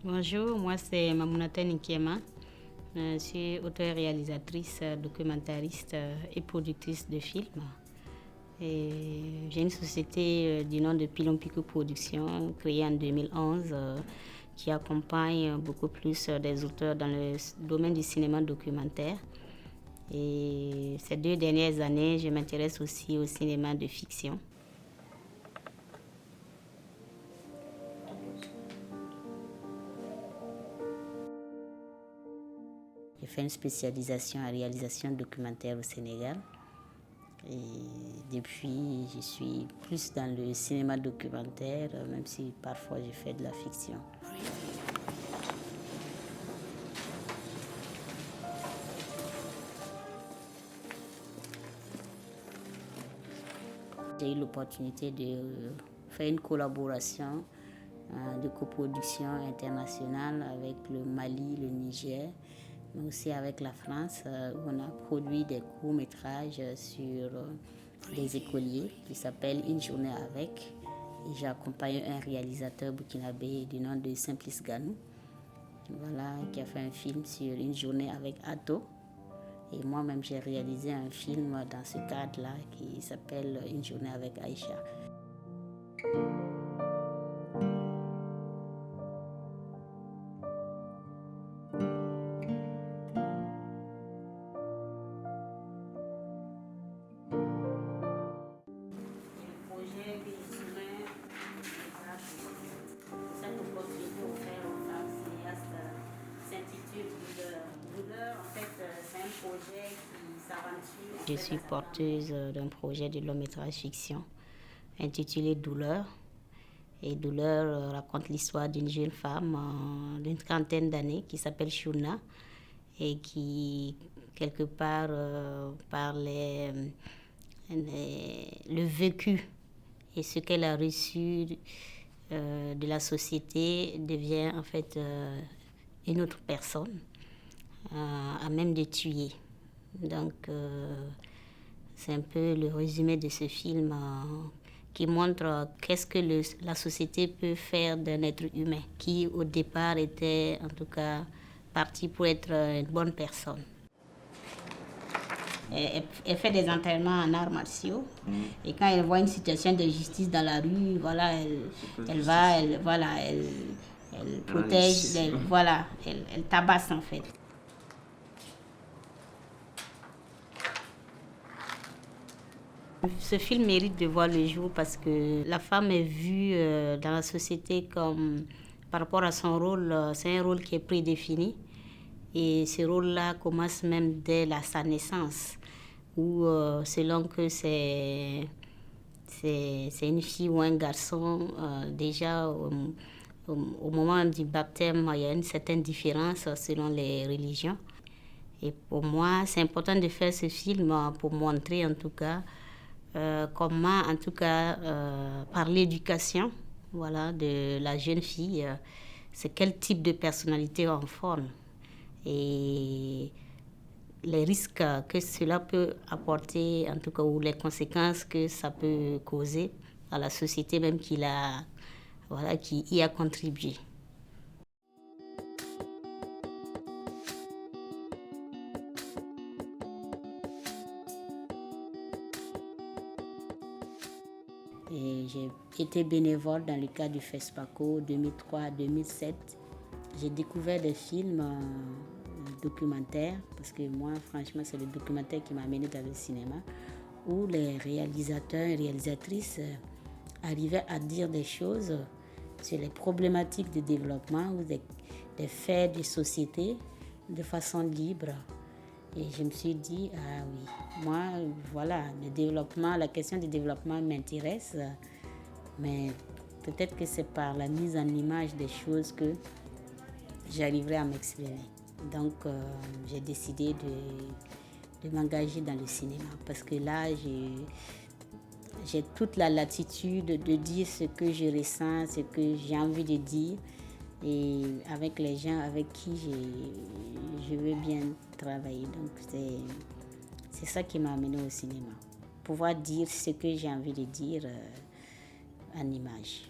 Bonjour, moi c'est Mamounata Nkiema. Je suis auteure-réalisatrice, documentariste et productrice de films. J'ai une société du nom de Pilon Pico Productions, créée en 2011, qui accompagne beaucoup plus des auteurs dans le domaine du cinéma documentaire. Et ces 2 dernières années, je m'intéresse aussi au cinéma de fiction. J'ai fait une spécialisation en réalisation documentaire au Sénégal. Et depuis, je suis plus dans le cinéma documentaire, même si parfois je fais de la fiction. J'ai eu l'opportunité de faire une collaboration de coproduction internationale avec le Mali, le Niger, mais aussi avec la France, où on a produit des courts-métrages sur des écoliers qui s'appellent Une journée avec. Et j'ai accompagné un réalisateur burkinabé du nom de Simplice Ganou, voilà, qui a fait un film sur Une journée avec Ato. Et moi-même, j'ai réalisé un film dans ce cadre-là qui s'appelle Une journée avec Aïcha. Je suis porteuse d'un projet de long-métrage fiction intitulé Douleur. Et Douleur raconte l'histoire d'une jeune femme d'une trentaine d'années qui s'appelle Chouna et qui, quelque part, par le vécu et ce qu'elle a reçu de la société, devient en fait une autre personne à même de tuer. Donc, c'est un peu le résumé de ce film qui montre qu'est-ce que la société peut faire d'un être humain qui, au départ, était en tout cas parti pour être une bonne personne. Elle fait des entraînements en arts martiaux et quand elle voit une situation de justice dans la rue, voilà, elle protège, elle tabasse en fait. Ce film mérite de voir le jour parce que la femme est vue dans la société comme, par rapport à son rôle, c'est un rôle qui est prédéfini. Et ce rôle-là commence même dès sa naissance, où selon que c'est une fille ou un garçon, déjà au moment du baptême, il y a une certaine différence selon les religions. Et pour moi, c'est important de faire ce film pour montrer en tout cas comment, en tout cas, par l'éducation, voilà, de la jeune fille, c'est quel type de personnalité on forme et les risques que cela peut apporter, en tout cas, ou les conséquences que ça peut causer à la société même qui y a contribué. Et j'ai été bénévole dans le cadre du FESPACO 2003 à 2007. J'ai découvert des films documentaires, parce que moi, franchement, c'est le documentaire qui m'a amené dans le cinéma, où les réalisateurs et réalisatrices arrivaient à dire des choses sur les problématiques de développement ou des faits de société de façon libre. Et je me suis dit, ah oui, moi, voilà, le développement, la question du développement m'intéresse, mais peut-être que c'est par la mise en image des choses que j'arriverai à m'exprimer. Donc, j'ai décidé de m'engager dans le cinéma parce que là, j'ai toute la latitude de dire ce que je ressens, ce que j'ai envie de dire et avec les gens avec qui je veux bien travailler. Donc, c'est ça qui m'a amené au cinéma. Pouvoir dire ce que j'ai envie de dire en image.